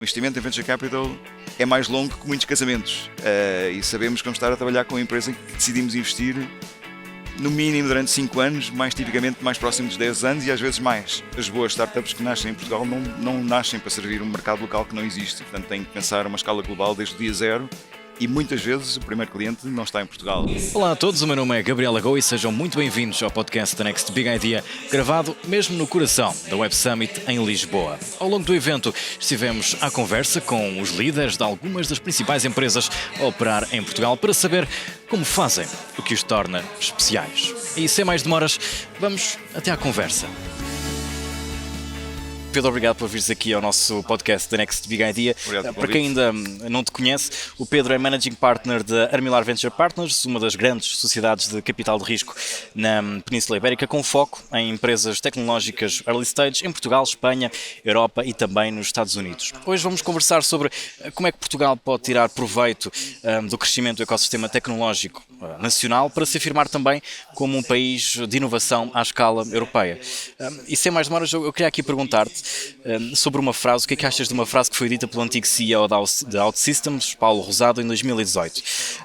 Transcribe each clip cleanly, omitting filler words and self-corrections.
O investimento em Venture Capital é mais longo que muitos casamentos e sabemos que vamos estar a trabalhar com uma empresa em que decidimos investir no mínimo durante 5 anos, mais tipicamente mais próximo dos 10 anos e às vezes mais. As boas startups que nascem em Portugal não nascem para servir um mercado local que não existe, portanto têm que pensar uma escala global desde o dia zero. E muitas vezes o primeiro cliente não está em Portugal. Olá a todos, o meu nome é Gabriel Lagoa e sejam muito bem-vindos ao podcast da Next Big Idea, gravado mesmo no coração da Web Summit em Lisboa. Ao longo do evento estivemos à conversa com os líderes de algumas das principais empresas a operar em Portugal para saber como fazem, o que os torna especiais. E sem mais demoras, vamos até à conversa. Pedro, obrigado por vires aqui ao nosso podcast da Next Big Idea. Para quem ainda não te conhece, o Pedro é Managing Partner da Armilar Venture Partners, uma das grandes sociedades de capital de risco na Península Ibérica, com foco em empresas tecnológicas early stage em Portugal, Espanha, Europa e também nos Estados Unidos. Hoje vamos conversar sobre como é que Portugal pode tirar proveito do crescimento do ecossistema tecnológico nacional para se afirmar também como um país de inovação à escala europeia. E sem mais demoras, eu queria aqui perguntar-te sobre uma frase. O que é que achas de uma frase que foi dita pelo antigo CEO da OutSystems, Paulo Rosado, em 2018?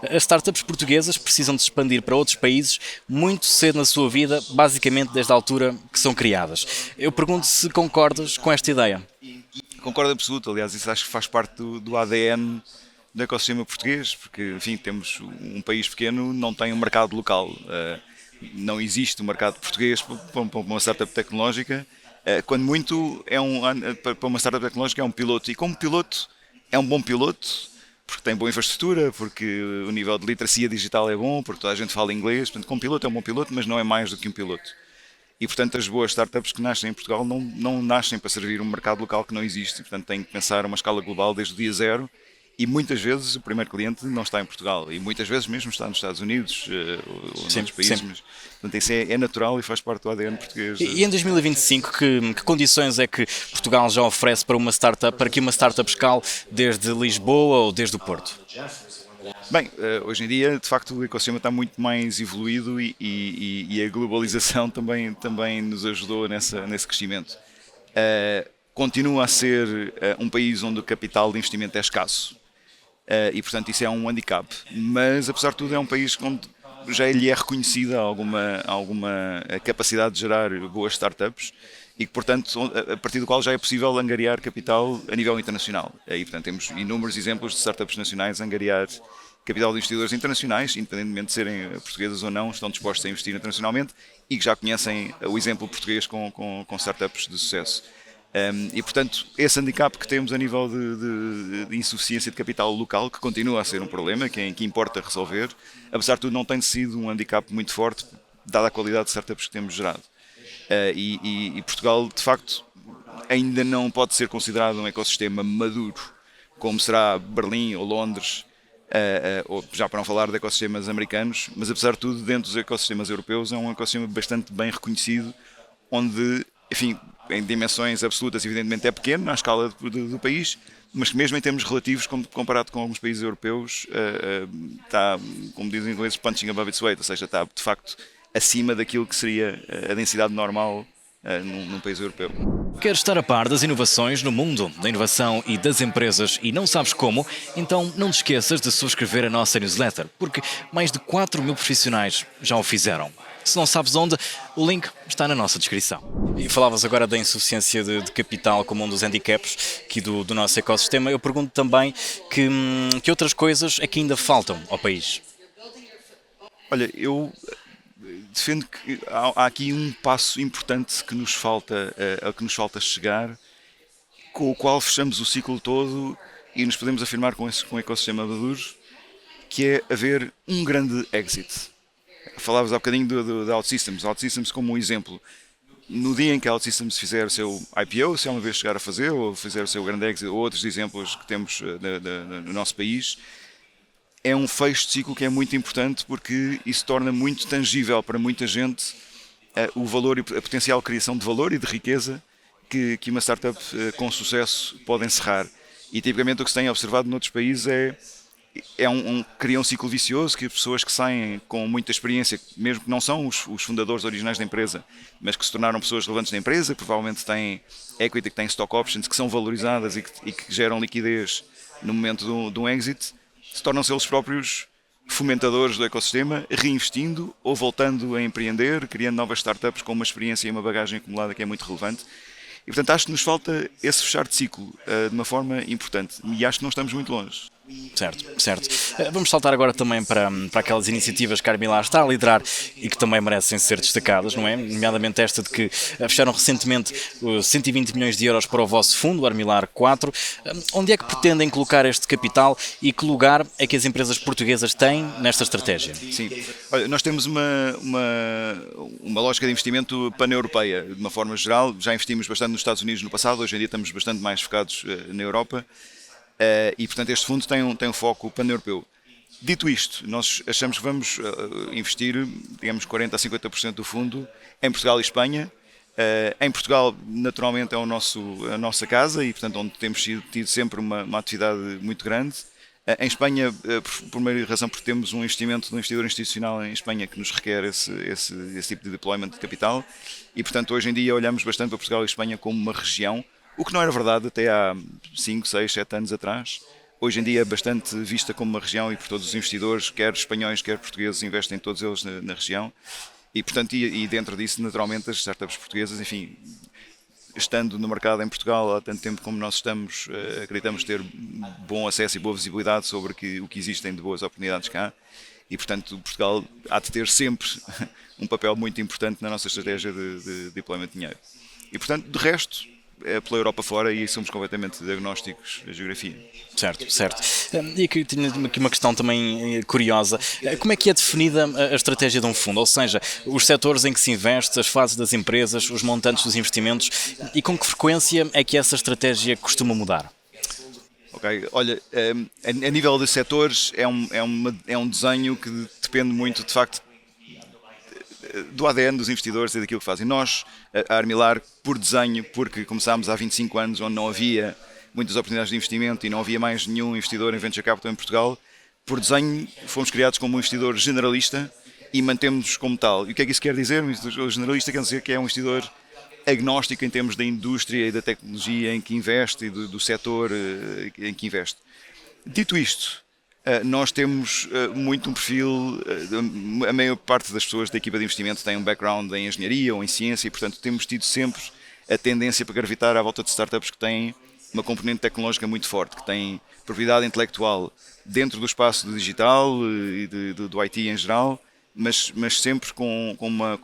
As startups portuguesas precisam de se expandir para outros países muito cedo na sua vida, basicamente desde a altura que são criadas. Eu pergunto se concordas com esta ideia. Concordo absoluto, aliás, isso acho que faz parte do ADN do ecossistema português, porque, enfim, temos um país pequeno, não tem um mercado local. Não existe um mercado português para uma startup tecnológica. Quando muito, para uma startup tecnológica é um piloto, e como piloto é um bom piloto, porque tem boa infraestrutura, porque o nível de literacia digital é bom, porque toda a gente fala inglês, portanto como piloto é um bom piloto, mas não é mais do que um piloto. E portanto as boas startups que nascem em Portugal não nascem para servir um mercado local que não existe, portanto têm que pensar uma escala global desde o dia zero. E muitas vezes o primeiro cliente não está em Portugal e muitas vezes mesmo está nos Estados Unidos ou noutros países. Mas, portanto, isso é natural e faz parte do ADN português. E em 2025, que condições é que Portugal já oferece para uma startup, para que uma startup escale desde Lisboa ou desde o Porto? Bem, hoje em dia, de facto, o ecossistema está muito mais evoluído e a globalização também nos ajudou nesse crescimento. Continua a ser um país onde o capital de investimento é escasso. E portanto isso é um handicap, mas apesar de tudo é um país onde já lhe é reconhecida alguma capacidade de gerar boas startups e que portanto a partir do qual já é possível angariar capital a nível internacional. E portanto temos inúmeros exemplos de startups nacionais a angariar capital de investidores internacionais, independentemente de serem portuguesas ou não, estão dispostos a investir internacionalmente e que já conhecem o exemplo português com startups de sucesso. E portanto esse handicap que temos a nível de insuficiência de capital local, que continua a ser um problema, que importa resolver, apesar de tudo não tem sido um handicap muito forte, dada a qualidade de startups que temos gerado. E Portugal de facto ainda não pode ser considerado um ecossistema maduro, como será Berlim ou Londres, ou já para não falar de ecossistemas americanos, mas apesar de tudo dentro dos ecossistemas europeus é um ecossistema bastante bem reconhecido, onde, enfim, em dimensões absolutas, evidentemente é pequeno na escala do país, mas que mesmo em termos relativos, comparado com alguns países europeus, está, como dizem os ingleses, punching above its weight, ou seja, está de facto acima daquilo que seria a densidade normal num país europeu. Queres estar a par das inovações no mundo da inovação e das empresas e não sabes como? Então não te esqueças de subscrever a nossa newsletter, porque mais de 4.000 profissionais já o fizeram. Se não sabes onde, o link está na nossa descrição. E falavas agora da insuficiência de capital como um dos handicaps aqui do nosso ecossistema. Eu pergunto também que outras coisas é que ainda faltam ao país. Olha, eu defendo que há aqui um passo importante que nos falta chegar, com o qual fechamos o ciclo todo e nos podemos afirmar com um ecossistema maduro, que é haver um grande exit. Falávamos há bocadinho da OutSystems como um exemplo. No dia em que a OutSystems fizer o seu IPO, se é uma vez chegar a fazer, ou fizer o seu grande exit, ou outros exemplos que temos no nosso país, é um fecho de ciclo que é muito importante porque isso torna muito tangível para muita gente o valor e a potencial criação de valor e de riqueza que uma startup com sucesso pode encerrar. E tipicamente o que se tem observado noutros países é cria um ciclo vicioso que pessoas que saem com muita experiência, mesmo que não são os fundadores originais da empresa, mas que se tornaram pessoas relevantes da empresa, que provavelmente têm equity, que têm stock options, que são valorizadas e que geram liquidez no momento de um exit, se tornam-se eles próprios fomentadores do ecossistema, reinvestindo ou voltando a empreender, criando novas startups com uma experiência e uma bagagem acumulada que é muito relevante. E portanto acho que nos falta esse fechar de ciclo de uma forma importante e acho que não estamos muito longe. Certo. Vamos saltar agora também para aquelas iniciativas que a Armilar está a liderar e que também merecem ser destacadas, não é? Nomeadamente esta de que fecharam recentemente 120 milhões de euros para o vosso fundo, o Armilar 4. Onde é que pretendem colocar este capital e que lugar é que as empresas portuguesas têm nesta estratégia? Sim, olha, nós temos uma lógica de investimento pan-europeia, de uma forma geral. Já investimos bastante nos Estados Unidos no passado, hoje em dia estamos bastante mais focados na Europa. E portanto este fundo tem um foco pan-europeu. Dito isto, nós achamos que vamos investir, digamos, 40 a 50% do fundo em Portugal e Espanha. Em Portugal, naturalmente, é a nossa casa e portanto onde temos tido sempre uma atividade muito grande. Em Espanha, por primeira razão, porque temos um investimento de um investidor institucional em Espanha que nos requer esse tipo de deployment de capital e portanto hoje em dia olhamos bastante para Portugal e Espanha como uma região. O que não era verdade até há 5, 6, 7 anos atrás. Hoje em dia é bastante vista como uma região e por todos os investidores, quer espanhóis, quer portugueses, investem todos eles na região. E, portanto, e dentro disso, naturalmente, as startups portuguesas, enfim, estando no mercado em Portugal há tanto tempo como nós estamos, acreditamos ter bom acesso e boa visibilidade sobre o que existem de boas oportunidades cá. E, portanto, Portugal há de ter sempre um papel muito importante na nossa estratégia de deployment de dinheiro. E, portanto, de resto, é pela Europa fora e somos completamente agnósticos da geografia. Certo. E aqui tinha aqui uma questão também curiosa. Como é que é definida a estratégia de um fundo? Ou seja, os setores em que se investe, as fases das empresas, os montantes dos investimentos e com que frequência é que essa estratégia costuma mudar? Ok, olha, a nível de setores é um desenho que depende muito, de facto, do ADN dos investidores e daquilo que fazem. Nós, a Armilar, por desenho, porque começámos há 25 anos, onde não havia muitas oportunidades de investimento e não havia mais nenhum investidor em Venture Capital em Portugal, por desenho fomos criados como um investidor generalista e mantemos-nos como tal. E o que é que isso quer dizer? O generalista quer dizer que é um investidor agnóstico em termos da indústria e da tecnologia em que investe e do setor em que investe. Dito isto, nós temos muito um perfil, a maior parte das pessoas da equipa de investimento tem um background em engenharia ou em ciência e, portanto, temos tido sempre a tendência para gravitar à volta de startups que têm uma componente tecnológica muito forte, que têm propriedade intelectual dentro do espaço do digital e do IT em geral, mas sempre com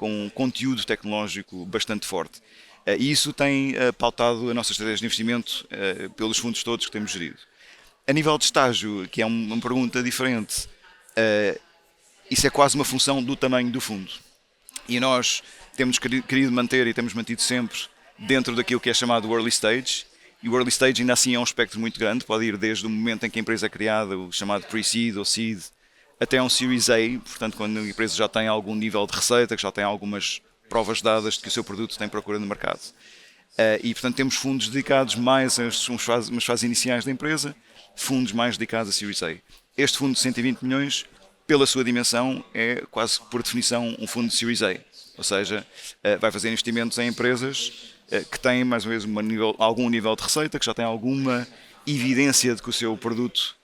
um conteúdo tecnológico bastante forte. E isso tem pautado a nossa estratégia de investimento pelos fundos todos que temos gerido. A nível de estágio, que é uma pergunta diferente, isso é quase uma função do tamanho do fundo. E nós temos querido manter e temos mantido sempre dentro daquilo que é chamado early stage. E o early stage ainda assim é um espectro muito grande, pode ir desde o momento em que a empresa é criada, o chamado pre-seed ou seed, até um Series A, portanto quando a empresa já tem algum nível de receita, que já tem algumas provas dadas de que o seu produto tem procura no mercado. E portanto temos fundos dedicados mais a umas fases iniciais da empresa, fundos mais dedicados a Series A. Este fundo de 120 milhões, pela sua dimensão, é quase por definição um fundo de Series A. Ou seja, vai fazer investimentos em empresas que têm mais ou menos algum nível de receita, que já têm alguma evidência de que o seu produto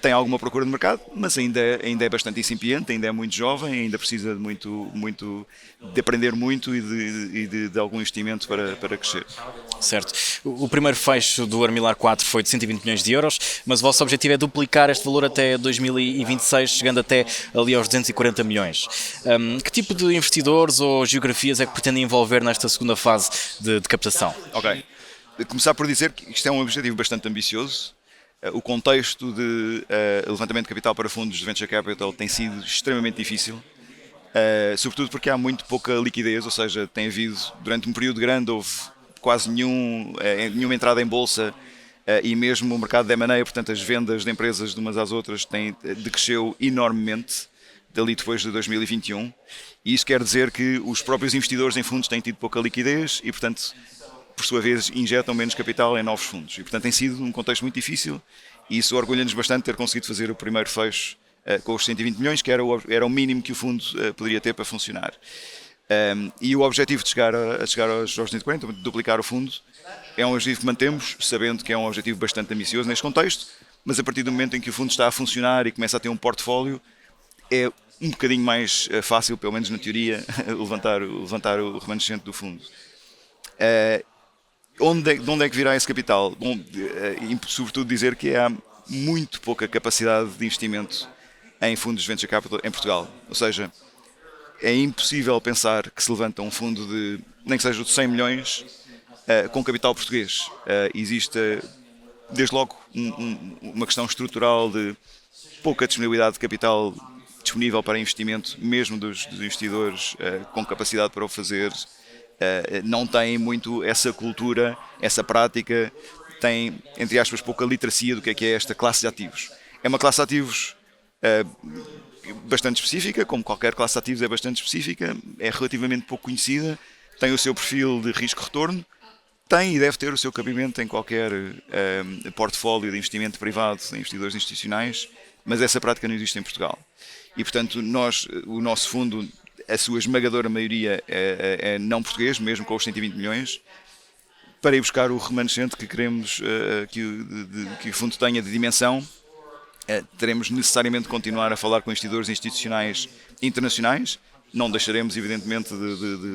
tem alguma procura de mercado, mas ainda é bastante incipiente, ainda é muito jovem, ainda precisa de aprender muito e de algum investimento para crescer. Certo. O primeiro fecho do Armilar 4 foi de 120 milhões de euros, mas o vosso objetivo é duplicar este valor até 2026, chegando até ali aos 240 milhões. Que tipo de investidores ou geografias é que pretendem envolver nesta segunda fase de captação? Ok. Começar por dizer que isto é um objetivo bastante ambicioso. O contexto de levantamento de capital para fundos de venture capital tem sido extremamente difícil, sobretudo porque há muito pouca liquidez, ou seja, tem havido, durante um período grande, houve quase nenhuma entrada em bolsa e mesmo o mercado de M&A, portanto as vendas de empresas de umas às outras decresceu enormemente dali depois de 2021 e isso quer dizer que os próprios investidores em fundos têm tido pouca liquidez e, portanto, por sua vez, injetam menos capital em novos fundos. E, portanto, tem sido um contexto muito difícil e isso orgulha-nos bastante ter conseguido fazer o primeiro fecho com os 120 milhões, que era o mínimo que o fundo poderia ter para funcionar. E o objetivo de chegar aos 240, de duplicar o fundo, é um objetivo que mantemos, sabendo que é um objetivo bastante ambicioso neste contexto, mas a partir do momento em que o fundo está a funcionar e começa a ter um portfólio, é um bocadinho mais fácil, pelo menos na teoria, levantar o remanescente do fundo. De onde é que virá esse capital? Bom, sobretudo dizer que há muito pouca capacidade de investimento em fundos de venture capital em Portugal. Ou seja, é impossível pensar que se levanta um fundo de, nem que seja de 100 milhões, com capital português. Existe, desde logo, uma questão estrutural de pouca disponibilidade de capital disponível para investimento, mesmo dos investidores com capacidade para o fazer. Não têm muito essa cultura, essa prática, têm, entre aspas, pouca literacia do que é esta classe de ativos. É uma classe de ativos bastante específica, como qualquer classe de ativos é bastante específica, é relativamente pouco conhecida, tem o seu perfil de risco-retorno, tem e deve ter o seu cabimento em qualquer portfólio de investimento privado, de investidores institucionais, mas essa prática não existe em Portugal. E, portanto, o nosso fundo, a sua esmagadora maioria é não português, mesmo com os 120 milhões, para ir buscar o remanescente que queremos que o fundo tenha de dimensão. Teremos necessariamente de continuar a falar com investidores institucionais internacionais. Não deixaremos, evidentemente,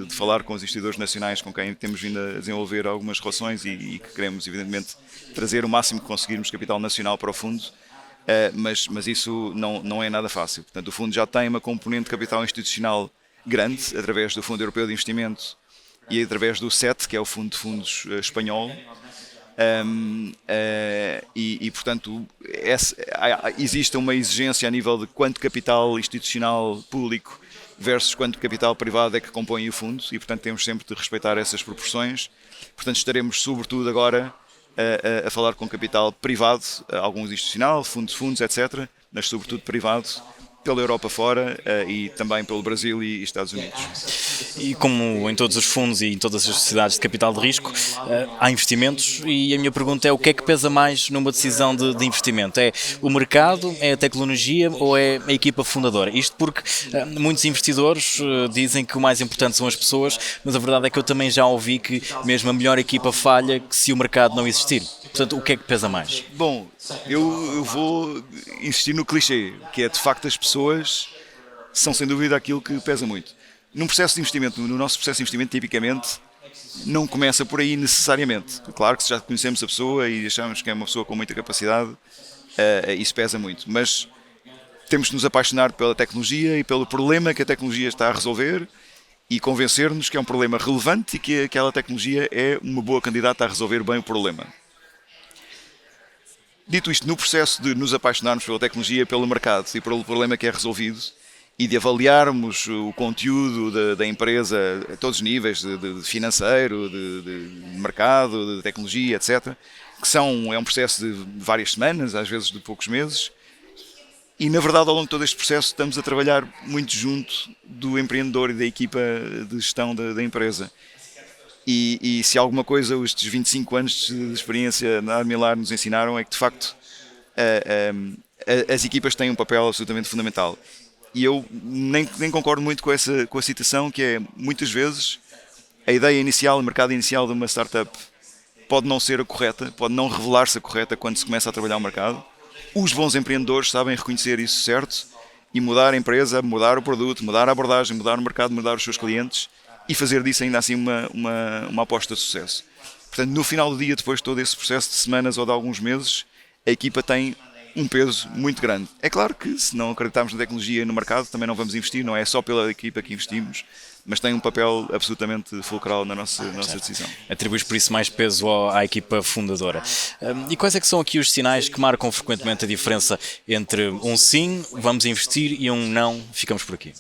de falar com os investidores nacionais com quem temos vindo a desenvolver algumas relações e que queremos, evidentemente, trazer o máximo que conseguirmos capital nacional para o fundo. Mas isso não é nada fácil. Portanto, o fundo já tem uma componente de capital institucional grande, através do Fundo Europeu de Investimento e através do SET, que é o Fundo de Fundos espanhol. Portanto, existe uma exigência a nível de quanto capital institucional público versus quanto capital privado é que compõe o fundo e, portanto, temos sempre de respeitar essas proporções. Portanto, estaremos, sobretudo agora, a falar com capital privado, alguns institucional, fundos, etc., mas sobretudo privado, pela Europa fora e também pelo Brasil e Estados Unidos. E como em todos os fundos e em todas as sociedades de capital de risco, há investimentos e a minha pergunta é o que é que pesa mais numa decisão de investimento? É o mercado, é a tecnologia ou é a equipa fundadora? Isto porque muitos investidores dizem que o mais importante são as pessoas, mas a verdade é que eu também já ouvi que mesmo a melhor equipa falha se o mercado não existir. Portanto, o que é que pesa mais? Bom, eu vou insistir no clichê, que é de facto as pessoas são sem dúvida aquilo que pesa muito. Num processo de investimento, no nosso processo de investimento, tipicamente, não começa por aí necessariamente. Claro que se já conhecemos a pessoa e achamos que é uma pessoa com muita capacidade, isso pesa muito. Mas temos de nos apaixonar pela tecnologia e pelo problema que a tecnologia está a resolver e convencer-nos que é um problema relevante e que aquela tecnologia é uma boa candidata a resolver bem o problema. Dito isto, no processo de nos apaixonarmos pela tecnologia, pelo mercado e pelo problema que é resolvido e de avaliarmos o conteúdo da empresa a todos os níveis, de financeiro, de mercado, de tecnologia, etc., que é um processo de várias semanas, às vezes de poucos meses, e na verdade ao longo de todo este processo estamos a trabalhar muito junto do empreendedor e da equipa de gestão da empresa. E se alguma coisa estes 25 anos de experiência na Armilar nos ensinaram é que de facto as equipas têm um papel absolutamente fundamental. E eu nem concordo muito com a citação, que é muitas vezes a ideia inicial, o mercado inicial de uma startup pode não ser a correta, pode não revelar-se a correta quando se começa a trabalhar o mercado. Os bons empreendedores sabem reconhecer isso certo e mudar a empresa, mudar o produto, mudar a abordagem, mudar o mercado, mudar os seus clientes e fazer disso ainda assim uma aposta de sucesso. Portanto, no final do dia, depois de todo esse processo de semanas ou de alguns meses, a equipa tem um peso muito grande. É claro que se não acreditarmos na tecnologia e no mercado, também não vamos investir, não é só pela equipa que investimos, mas tem um papel absolutamente fulcral na nossa decisão. Atribuis por isso mais peso à equipa fundadora. E quais é que são aqui os sinais que marcam frequentemente a diferença entre um sim, vamos investir, e um não, ficamos por aqui?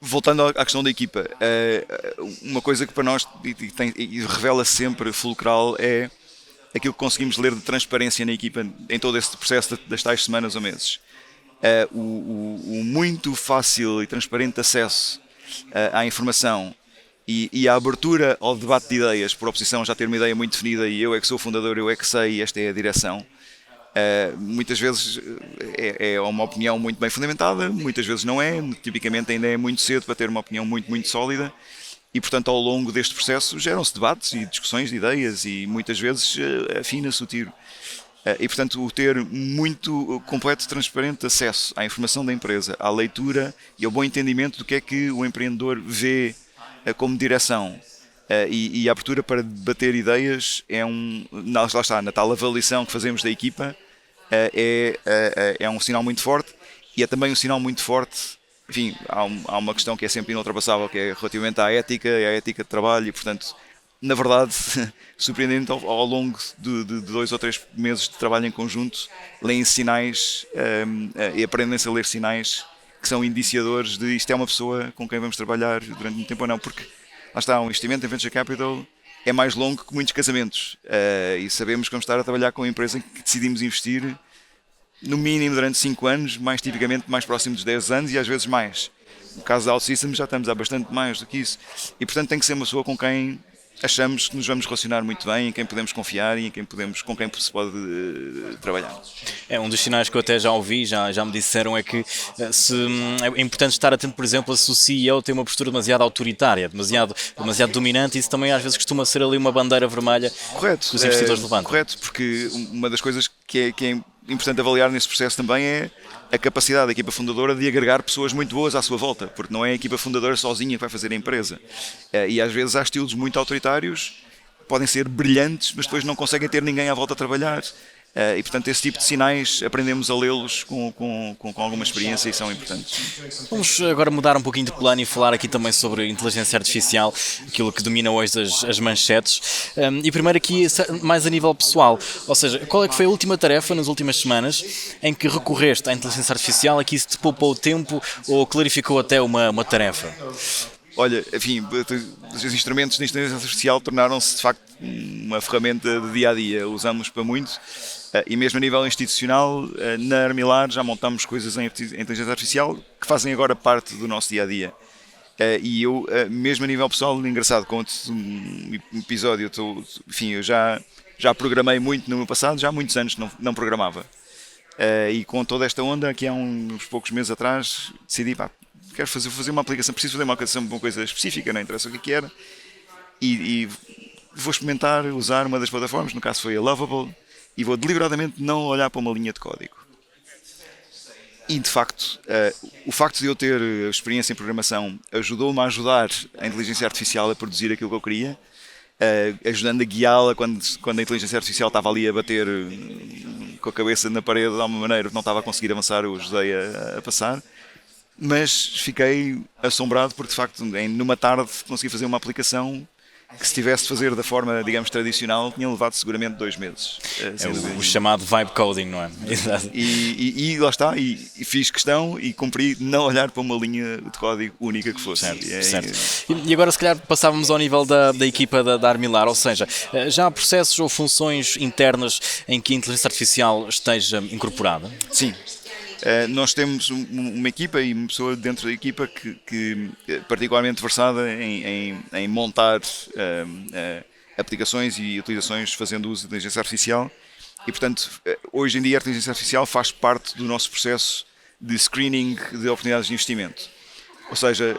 Voltando à questão da equipa, uma coisa que para nós e revela sempre fulcral é aquilo que conseguimos ler de transparência na equipa em todo esse processo das tais semanas ou meses. O muito fácil e transparente acesso à informação e a abertura ao debate de ideias, por oposição já ter uma ideia muito definida e eu é que sou o fundador, eu é que sei e esta é a direção, muitas vezes é uma opinião muito bem fundamentada, muitas vezes não é, tipicamente ainda é muito cedo para ter uma opinião muito, muito sólida e, portanto, ao longo deste processo geram-se debates e discussões de ideias e muitas vezes afina-se o tiro. E, portanto, o ter muito completo e transparente acesso à informação da empresa, à leitura e ao bom entendimento do que é que o empreendedor vê como direção e a abertura para debater ideias lá está, na tal avaliação que fazemos da equipa, é um sinal muito forte e é também um sinal muito forte. Enfim, há uma questão que é sempre inultrapassável, que é relativamente à ética de trabalho e, portanto, na verdade, surpreendente, ao longo de 2 ou 3 meses de trabalho em conjunto, leem sinais e aprendem-se a ler sinais que são indiciadores de isto é uma pessoa com quem vamos trabalhar durante muito tempo ou não, porque lá está, um investimento em Venture Capital é mais longo que muitos casamentos e sabemos que vamos estar a trabalhar com uma empresa em que decidimos investir no mínimo durante 5 anos, mais tipicamente mais próximo dos 10 anos e às vezes mais. No caso da OutSystems já estamos há bastante mais do que isso e, portanto, tem que ser uma pessoa com quem achamos que nos vamos relacionar muito bem, em quem podemos confiar e com quem se pode trabalhar. Um dos sinais que eu até já ouvi, já me disseram, é que é importante estar atento, por exemplo, se o CEO tem uma postura demasiado autoritária, demasiado dominante, e isso também às vezes costuma ser ali uma bandeira vermelha que os investidores levantam. Correto, porque uma das coisas que é importante avaliar nesse processo também é a capacidade da equipa fundadora de agregar pessoas muito boas à sua volta, porque não é a equipa fundadora sozinha que vai fazer a empresa. E às vezes há estilos muito autoritários, podem ser brilhantes, mas depois não conseguem ter ninguém à volta a trabalhar. E, portanto, esse tipo de sinais aprendemos a lê-los com alguma experiência e são importantes. Vamos agora mudar um pouquinho de plano e falar aqui também sobre inteligência artificial, aquilo que domina hoje as manchetes. E primeiro aqui, mais a nível pessoal, ou seja, qual é que foi a última tarefa nas últimas semanas em que recorreste à inteligência artificial, aqui se te poupou tempo ou clarificou até uma tarefa? Olha, enfim, os instrumentos de inteligência artificial tornaram-se de facto uma ferramenta de dia-a-dia, usamos para muito. E mesmo a nível institucional, na Armilar já montamos coisas em inteligência artificial que fazem agora parte do nosso dia-a-dia. E eu, mesmo a nível pessoal, engraçado, conto um episódio, enfim, eu já programei muito no meu passado, já há muitos anos não programava. E com toda esta onda, aqui há uns poucos meses atrás, decidi, quero fazer uma aplicação, preciso fazer uma aplicação para uma coisa específica, não interessa o que era, e vou experimentar usar uma das plataformas, no caso foi a Lovable, e vou deliberadamente não olhar para uma linha de código. E, de facto, o facto de eu ter experiência em programação ajudou-me a ajudar a inteligência artificial a produzir aquilo que eu queria, ajudando a guiá-la quando a inteligência artificial estava ali a bater com a cabeça na parede de alguma maneira, não estava a conseguir avançar, eu ajudei a passar. Mas fiquei assombrado porque, de facto, numa tarde consegui fazer uma aplicação que, se tivesse de fazer da forma, digamos, tradicional, tinha levado seguramente 2 meses. O chamado vibe coding, não é? Exato. E lá está, e fiz questão e cumpri não olhar para uma linha de código única que fosse. Certo. E agora, se calhar, passávamos ao nível da equipa da Armilar, ou seja, já há processos ou funções internas em que a inteligência artificial esteja incorporada? Sim. Nós temos uma equipa e uma pessoa dentro da equipa que particularmente versada em montar aplicações e utilizações fazendo uso de inteligência artificial e, portanto, hoje em dia a inteligência artificial faz parte do nosso processo de screening de oportunidades de investimento. Ou seja,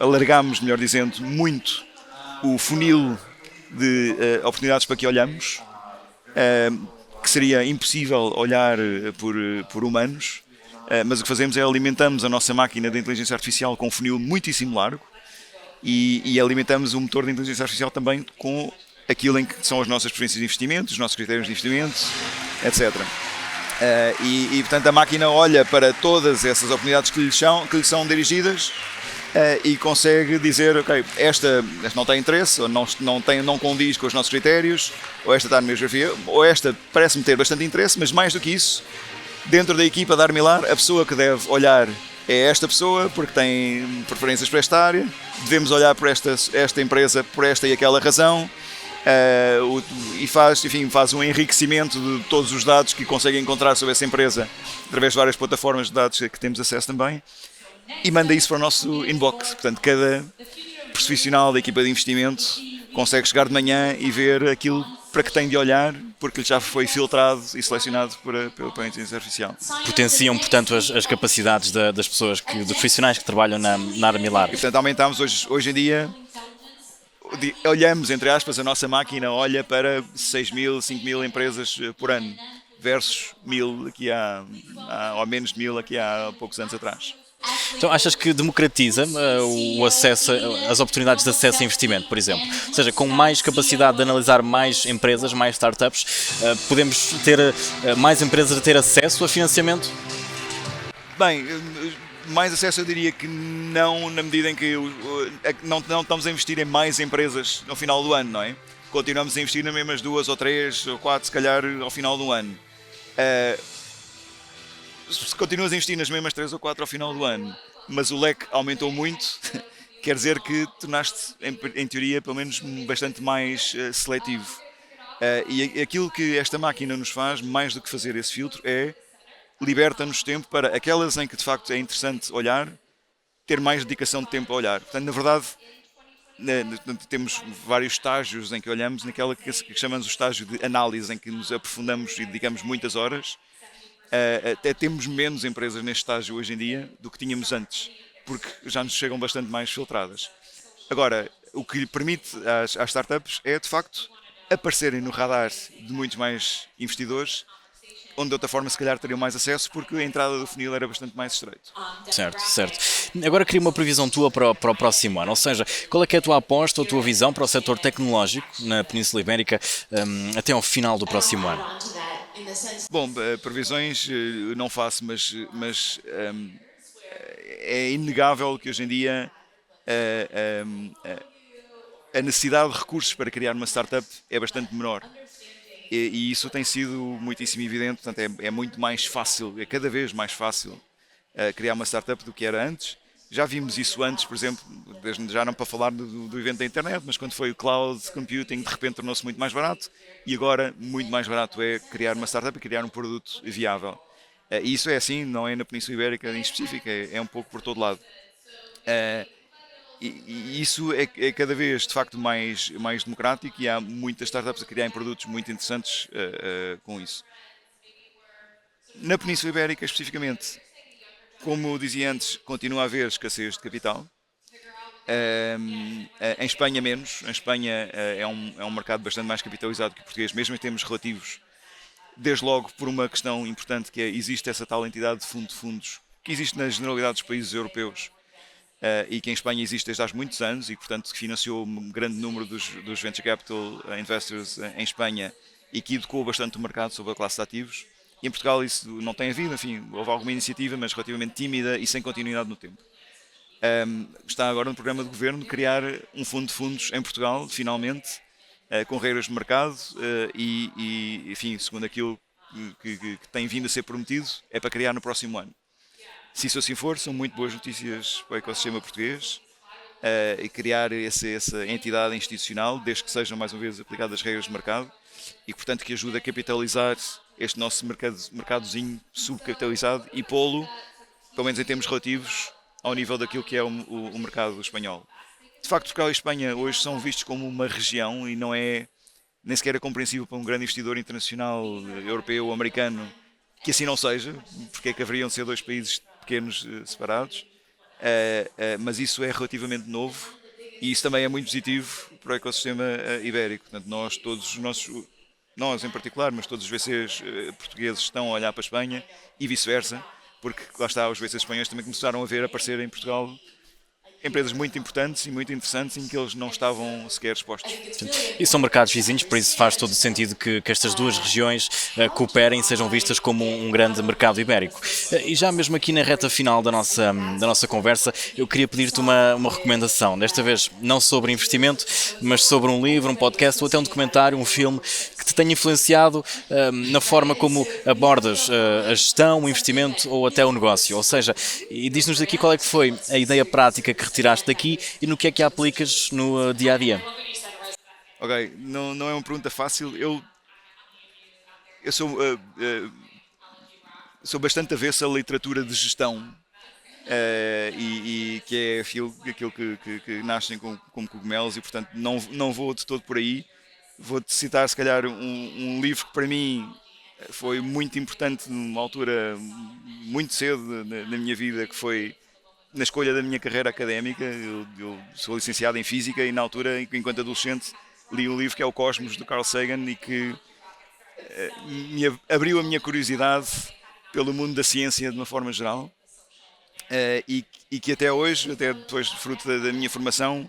alargamos, melhor dizendo, muito o funil de oportunidades para que olhamos, que seria impossível olhar por humanos, mas o que fazemos é alimentamos a nossa máquina de inteligência artificial com um funil muitíssimo largo e alimentamos o motor de inteligência artificial também com aquilo em que são as nossas preferências de investimento, os nossos critérios de investimento, etc. E portanto a máquina olha para todas essas oportunidades que lhe são dirigidas e consegue dizer, ok, esta não tem interesse, ou não condiz com os nossos critérios, ou esta está na minha geografia, ou esta parece-me ter bastante interesse, mas mais do que isso, dentro da equipa da Armilar, a pessoa que deve olhar é esta pessoa, porque tem preferências para esta área, devemos olhar por esta empresa por esta e aquela razão, e faz um enriquecimento de todos os dados que consegue encontrar sobre essa empresa, através de várias plataformas de dados que temos acesso também, e manda isso para o nosso inbox. Portanto, cada profissional da equipa de investimento consegue chegar de manhã e ver aquilo para que tem de olhar, porque já foi filtrado e selecionado pela inteligência artificial. Potenciam, portanto, as capacidades das pessoas, dos profissionais que trabalham na Armilar. E, portanto, aumentamos hoje em dia, olhamos, entre aspas, a nossa máquina olha para 6.000, 5.000 empresas por ano, versus 1.000 aqui ou menos de 1.000 aqui há poucos anos atrás. Então achas que democratiza o acesso, as oportunidades de acesso a investimento, por exemplo? Ou seja, com mais capacidade de analisar mais empresas, mais startups, podemos ter mais empresas a ter acesso a financiamento? Bem, mais acesso eu diria que não, na medida em que não estamos a investir em mais empresas no final do ano, não é? Continuamos a investir nas mesmas 2 ou 3 ou 4, se calhar, ao final do ano. Se continuas a investir nas mesmas 3 ou 4 ao final do ano, mas o leque aumentou muito, quer dizer que tornaste, em teoria, pelo menos bastante mais seletivo. E aquilo que esta máquina nos faz, mais do que fazer esse filtro, é liberta-nos tempo para aquelas em que de facto é interessante olhar, ter mais dedicação de tempo a olhar. Portanto, na verdade, temos vários estágios em que olhamos, naquela que chamamos o estágio de análise, em que nos aprofundamos e dedicamos muitas horas. Até temos menos empresas neste estágio hoje em dia do que tínhamos antes, porque já nos chegam bastante mais filtradas. Agora, o que lhe permite às startups é, de facto, aparecerem no radar de muitos mais investidores, onde de outra forma se calhar teriam mais acesso, porque a entrada do funil era bastante mais estreito. Certo, certo. Agora queria uma previsão tua para o próximo ano, ou seja, qual é que é a tua aposta ou a tua visão para o setor tecnológico na Península Ibérica até ao final do próximo ano? Bom, previsões não faço, mas é inegável que hoje em dia a necessidade de recursos para criar uma startup é bastante menor. E isso tem sido muitíssimo evidente, portanto é muito mais fácil, é cada vez mais fácil criar uma startup do que era antes. Já vimos isso antes, por exemplo, já não para falar do evento da internet, mas quando foi o cloud computing, de repente tornou-se muito mais barato e agora muito mais barato é criar uma startup e criar um produto viável. E isso é assim, não é na Península Ibérica em específico, é um pouco por todo lado. E isso é cada vez de facto mais democrático e há muitas startups a criarem produtos muito interessantes com isso. Na Península Ibérica especificamente, como dizia antes, continua a haver escassez de capital. Em Espanha menos. Em Espanha é um mercado bastante mais capitalizado que o português, mesmo em termos relativos. Desde logo por uma questão importante que é, existe essa tal entidade de fundo de fundos que existe na generalidade dos países europeus e que em Espanha existe desde há muitos anos e, portanto, que financiou um grande número dos venture capital investors em Espanha e que educou bastante o mercado sobre a classe de ativos. E em Portugal isso não tem havido, enfim, houve alguma iniciativa, mas relativamente tímida e sem continuidade no tempo. Está agora no programa de governo de criar um fundo de fundos em Portugal, finalmente, com regras de mercado e, enfim, segundo aquilo que tem vindo a ser prometido, é para criar no próximo ano. Se isso assim for, são muito boas notícias para o ecossistema português e criar essa entidade institucional, desde que sejam mais uma vez aplicadas as regras de mercado e, portanto, que ajude a capitalizar este nosso mercadozinho subcapitalizado e pô-lo, pelo menos em termos relativos, ao nível daquilo que é o mercado espanhol. De facto, Portugal e Espanha hoje são vistos como uma região e não é nem sequer é compreensível para um grande investidor internacional, europeu ou americano, que assim não seja, porque é que haveriam de ser dois países pequenos separados, mas isso é relativamente novo e isso também é muito positivo para o ecossistema ibérico. Portanto, nós em particular, mas todos os VCs portugueses estão a olhar para a Espanha e vice-versa, porque lá está, os VCs espanhóis também começaram a ver aparecer em Portugal empresas muito importantes e muito interessantes em que eles não estavam sequer expostos. E são mercados vizinhos, por isso faz todo o sentido que estas duas regiões cooperem e sejam vistas como um grande mercado ibérico. E já mesmo aqui na reta final da nossa conversa, eu queria pedir-te uma recomendação, desta vez não sobre investimento, mas sobre um livro, um podcast ou até um documentário, um filme que te tenha influenciado na forma como abordas a gestão, o investimento ou até o negócio. Ou seja, e diz-nos aqui qual é que foi a ideia prática que retiraste daqui e no que é que aplicas no dia-a-dia. Ok, não é uma pergunta fácil. Eu sou bastante avesso à literatura de gestão e que é aquilo que nascem como cogumelos, e portanto não vou de todo por aí. Vou-te citar se calhar um livro que para mim foi muito importante numa altura muito cedo na minha vida, que foi na escolha da minha carreira académica. Eu sou licenciado em Física e na altura, enquanto adolescente, li um livro que é o Cosmos, do Carl Sagan, e que abriu a minha curiosidade pelo mundo da ciência de uma forma geral, e que até hoje, até depois fruto da minha formação,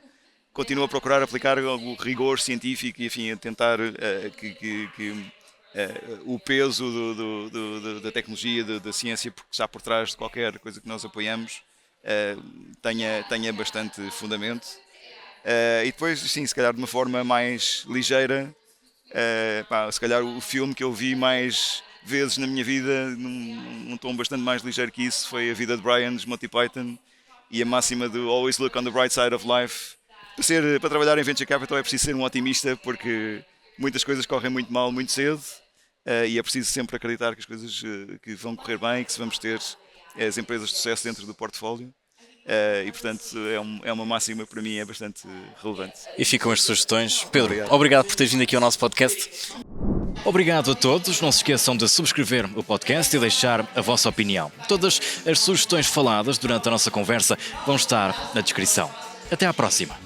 continuo a procurar aplicar o rigor científico e, enfim, a tentar que o peso da tecnologia, da ciência, porque está por trás de qualquer coisa que nós apoiamos, tenha bastante fundamento. E depois, sim, se calhar de uma forma mais ligeira, se calhar o filme que eu vi mais vezes na minha vida, num tom bastante mais ligeiro que isso, foi A Vida de Brian, dos Monty Python, e a máxima do Always Look on the Bright Side of Life. Para trabalhar em Venture Capital é preciso ser um otimista, porque muitas coisas correm muito mal muito cedo, e é preciso sempre acreditar que as coisas que vão correr bem, que se vamos ter as empresas de sucesso dentro do portfólio. E portanto é uma máxima que para mim é bastante relevante. E ficam as sugestões. Pedro, obrigado por teres vindo aqui ao nosso podcast. Obrigado a todos. Não se esqueçam de subscrever o podcast e deixar a vossa opinião. Todas as sugestões faladas durante a nossa conversa vão estar na descrição. Até à próxima.